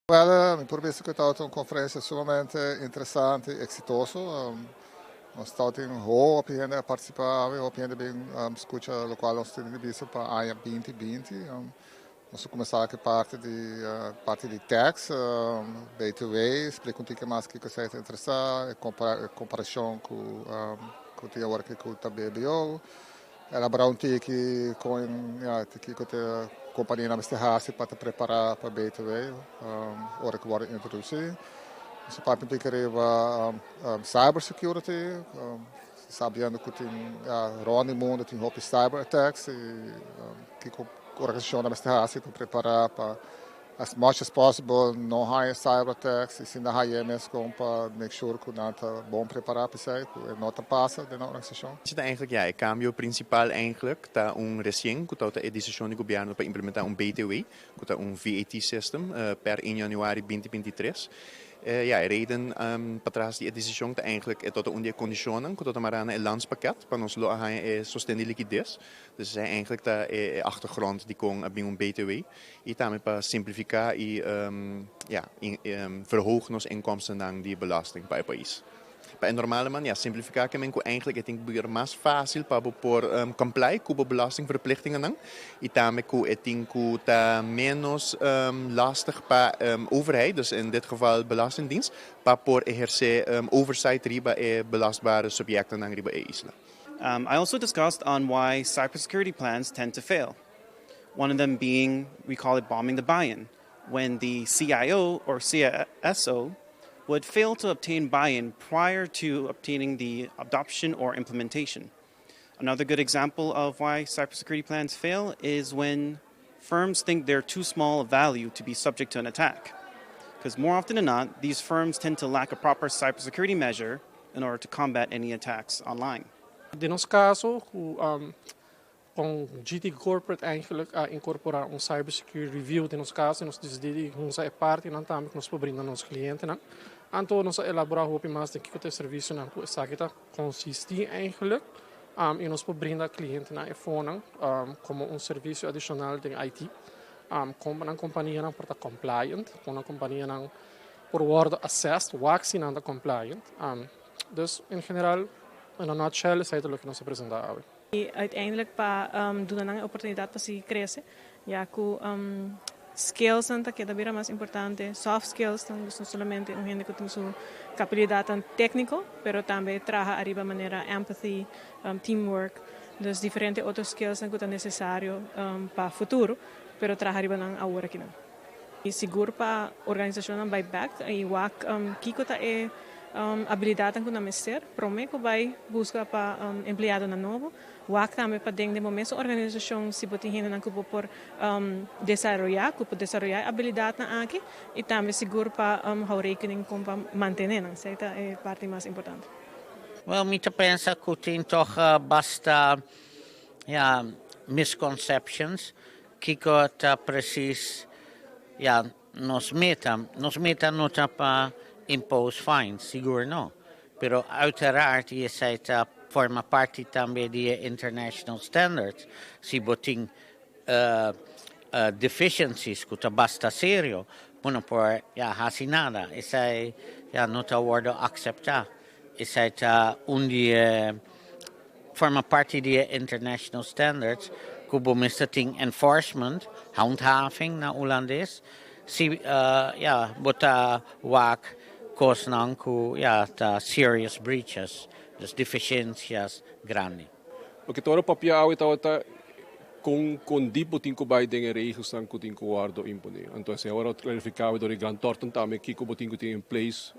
Mi permesso che è stata una conferenza sumamente interessante e exitosa. Nós estamos em rua, a participar, a bem escuta o qual nós temos visto para a 2020. Nós começar com parte de tax, B2B, explica um pouco mais o que você está interessado, comparação com o agora que o BBO. Elaborar um tique com a companhia na Mr. para te preparar para B2B, hora que vai introduzir. Você pode querer cybersecurity, sabendo que tem no mundo tem roupa cyber attacks e que a organização da Mr. para preparar para as much as possible não high cyber attacks e se não high mesmo para make sure que não está bom preparar para isso que não passa dentro da organização. Het eigenlijk ja, het cambio principal eigenlijk dat een recém que a decisão do governo para implementar BTW, que een VAT system per 1 januari 2023. Ja, reden para trás die decisão que eigenlijk tot een conditionen, que maar aan een landspakket para ons sostenible liquidez. Dus eigenlijk de achtergrond die kon een BTW e daarmee para simplificar e verhogen ons inkomsten dan die belasting bij het país. Para normale man, ja, simplificar que eigenlijk het is mais fácil para por comply com a belastingverplichtingen dan. E também que het is menos lastig para overheid, dus in dit geval belastingdienst, para por exercer oversight riba belastbare subjecten dan riba isla. I also discussed on why cybersecurity plans tend to fail. One of them being, we call it bombing the buy-in, when the CIO or CSO would fail to obtain buy-in prior to obtaining the adoption or implementation. Another good example of why cybersecurity plans fail is when firms think they're too small a value to be subject to an attack. Because more often than not, these firms tend to lack a proper cybersecurity measure in order to combat any attacks online. In ons caso, com GT Corporate eigenlijk incorporar cybersecurity review in ons caso, nós decidimos é parte não também que nós brindamos aos clientes, né? Então nós elaborar hoop mais de que o serviço não que consiste eigenlijk e nós brinda cliente na iPhone como serviço adicional de IT, como uma companhia não para compliant, com uma companhia não por worden assessed, waxing não compliant. Dus in geral, in een nutshell, is het que nós apresentamos. E uiteindelijk doen we een opportunidade para se crescer, já que skills anta que é mais importante, soft skills não somente gente que tem sua capacidade técnica, pero também trabalha arriba maneira empathy, teamwork, dus diferentes outros skills que é necessário para o futuro, pero trabalha arriba não agora aqui não. E seguro para a organização não vai back e o que é habilidade que não ser, promete que vai buscar para empregado na novo, o também para dentro do momento a organização se botar gente na cupo por desenvolver habilidade na aqui e também seguro para how rekening com para manter, não sei, é a parte mais importante. Well, me pensa que tem toch basta misconceptions que está precies nos meta não tá para impose fines, seguro não. Pero uiteraard, je zei forma parte também de international standards. Se botem deficiencies, que tá basta sério, não por hasi nada. Isso aí não tá word acceptar. Isso aí tá forma parte de international standards, que o mister tem enforcement, handhaving na holandês. Se bota wak kosnang ku ta serious breaches, dus deficiências grandes. O que todo papel ao tá com tipo tinco vai de regras tan que tinco guardo impone. Então agora clarificava do Grand Torton também que como tinco tem em place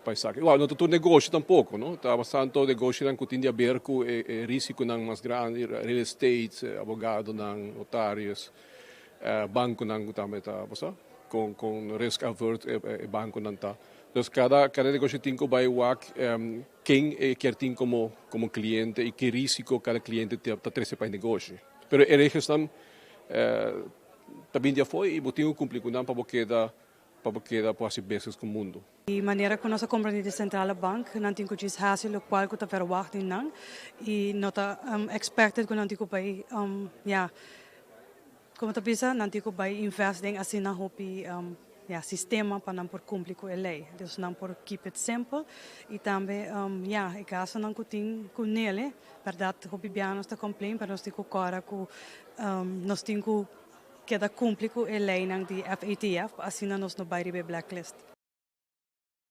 paisaje. Não todo negócio tampouco, não? Tá bastante negócio que tem a ver com risco não mais grande, real estate, advogado não, notários, banco não também tá, você? Com risk avert banco não tá. Então cada negócio tem que vai quem quer ter como cliente e que risco cada cliente tem para trazer para o negócio. Pero a região também já foi e botinho cumprir com para porque para fazer business com o mundo. De maneira que nossa companhia de centrale bank não tem que dizer o qual que está verwachten não e nota expected que não tem que vai como tá pensa não tem que vai investing assim na hopi sistema para não por cumprir com a lei. Dus não por keep it simple e também e caso não cutin com nele, verdade, o bibianos está complain, para nós tico cora com nós tico que da cumprir com a lei nang di FATF, assim nós no bairi be blacklist.